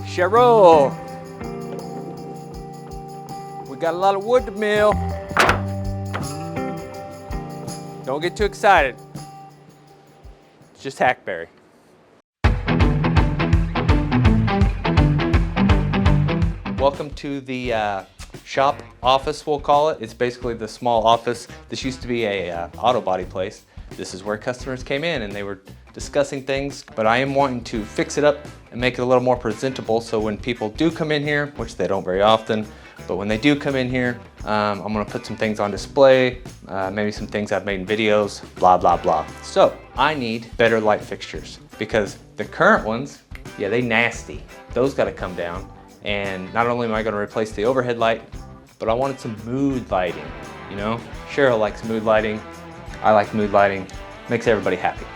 Cheryl, we got a lot of wood to mill. Don't get too excited. It's just hackberry. Welcome to the shop office, we'll call it. It's basically the small office. This used to be a auto body place. This is where customers came in and they were discussing things, but I am wanting to fix it up and make it a little more presentable so when people do come in here, which they don't very often, but when they do come in here, I'm gonna put some things on display, maybe some things I've made in videos, blah, blah, blah. So I need better light fixtures because the current ones, yeah, they nasty. Those gotta come down. And not only am I gonna replace the overhead light, but I wanted some mood lighting, you know? Cheryl likes mood lighting. I like mood lighting. Makes everybody happy.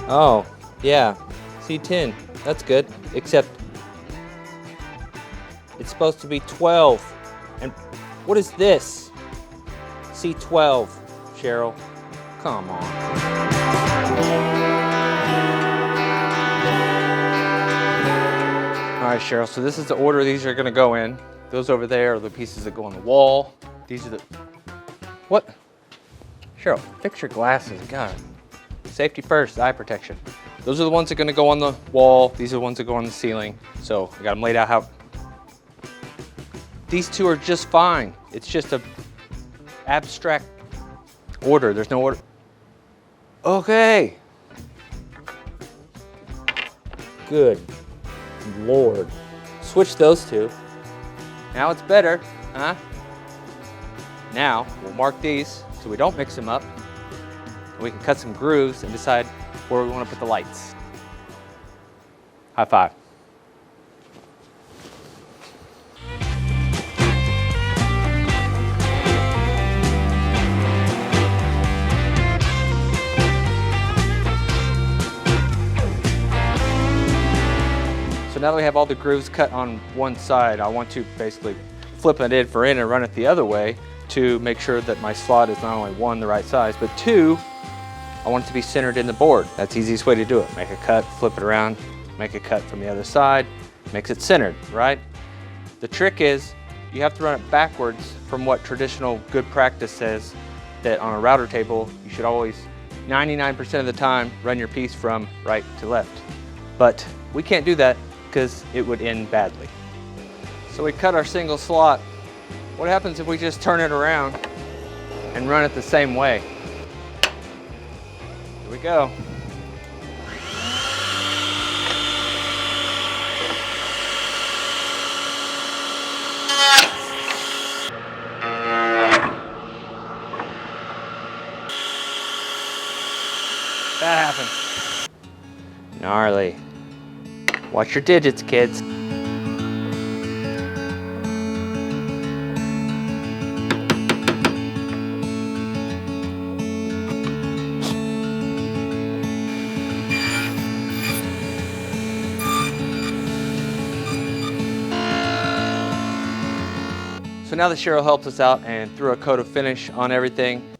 Oh, yeah, C10, that's good, except it's supposed to be 12. And what is this? C12, Cheryl, come on. All right, Cheryl, so this is the order these are gonna go in. Those over there are the pieces that go on the wall. These are the, what? Cheryl, fix your glasses, God. Safety first, eye protection. Those are the ones that are gonna go on the wall. These are the ones that go on the ceiling. So I got them laid out how. These two are just fine. It's just a abstract order. There's no order. Okay. Good Lord. Switch those two. Now it's better, huh? Now we'll mark these so we don't mix them up. We can cut some grooves and decide where we want to put the lights. High five. So now that we have all the grooves cut on one side, I want to basically flip it in for in and run it the other way to make sure that my slot is not only one, the right size, but two, I want it to be centered in the board. That's the easiest way to do it. Make a cut, flip it around, make a cut from the other side, makes it centered, right? The trick is you have to run it backwards from what traditional good practice says, that on a router table, you should always, 99% of the time, run your piece from right to left. But we can't do that because it would end badly. So we cut our single slot. What happens if we just turn it around and run it the same way? Here we go. That happens. Gnarly. Watch your digits, kids. So now that Cheryl helped us out and threw a coat of finish on everything,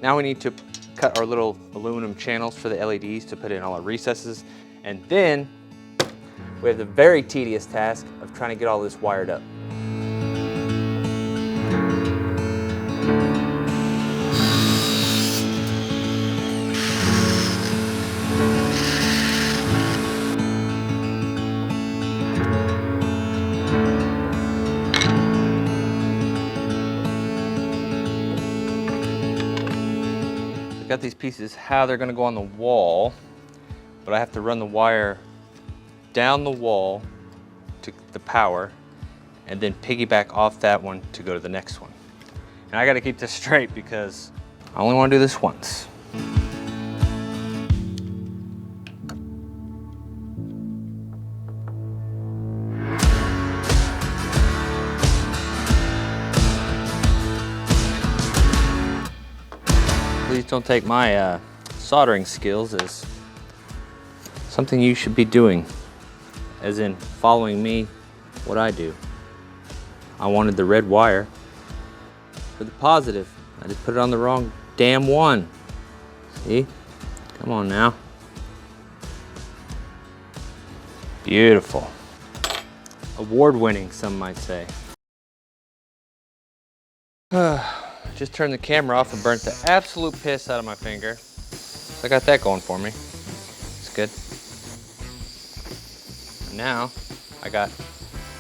now we need to cut our little aluminum channels for the LEDs to put in all our recesses. And then we have the very tedious task of trying to get all this wired up. Got these pieces how they're going to go on the wall, but I have to run the wire down the wall to the power and then piggyback off that one to go to the next one. And I got to keep this straight because I only want to do this once. don't take my soldering skills as something you should be doing, as in following me, what I do. I wanted the red wire for the positive. I just put it on the wrong damn one. See? Come on now. Beautiful. Award-winning, some might say. Just turned the camera off and burnt the absolute piss out of my finger. So I got that going for me. It's good. And now I got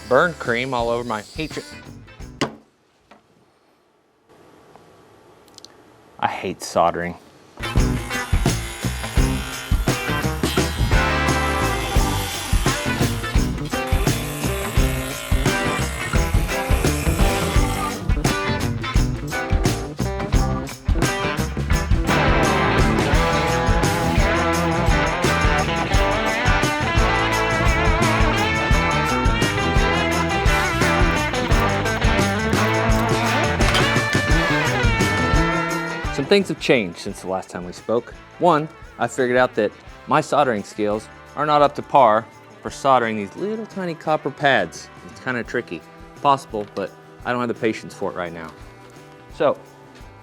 burn cream all over my heat treat. I hate soldering. Some things have changed since the last time we spoke. One, I figured out that my soldering skills are not up to par for soldering these little tiny copper pads. It's kind of tricky. Possible, but I don't have the patience for it right now. So,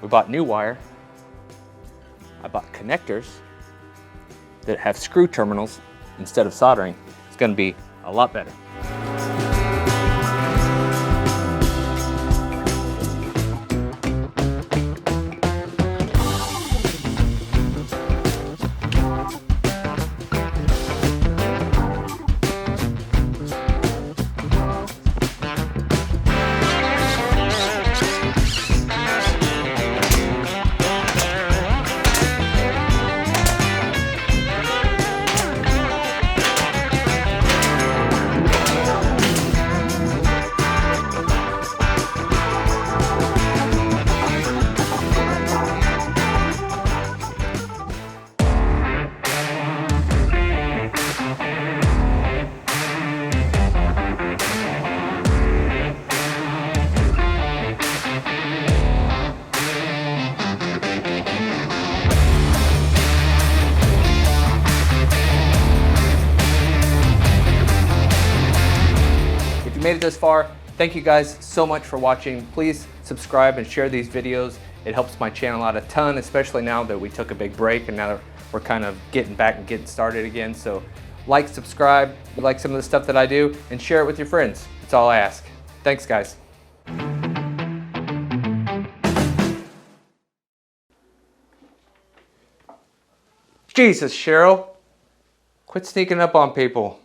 we bought new wire. I bought connectors that have screw terminals instead of soldering. It's going to be a lot better. Made it this far. Thank you guys so much for watching. Please subscribe and share these videos. It helps my channel out a ton, especially now that we took a big break and now that we're kind of getting back and getting started again. So like, subscribe, if you like some of the stuff that I do, and share it with your friends. That's all I ask. Thanks, guys. Jesus, Cheryl. Quit sneaking up on people.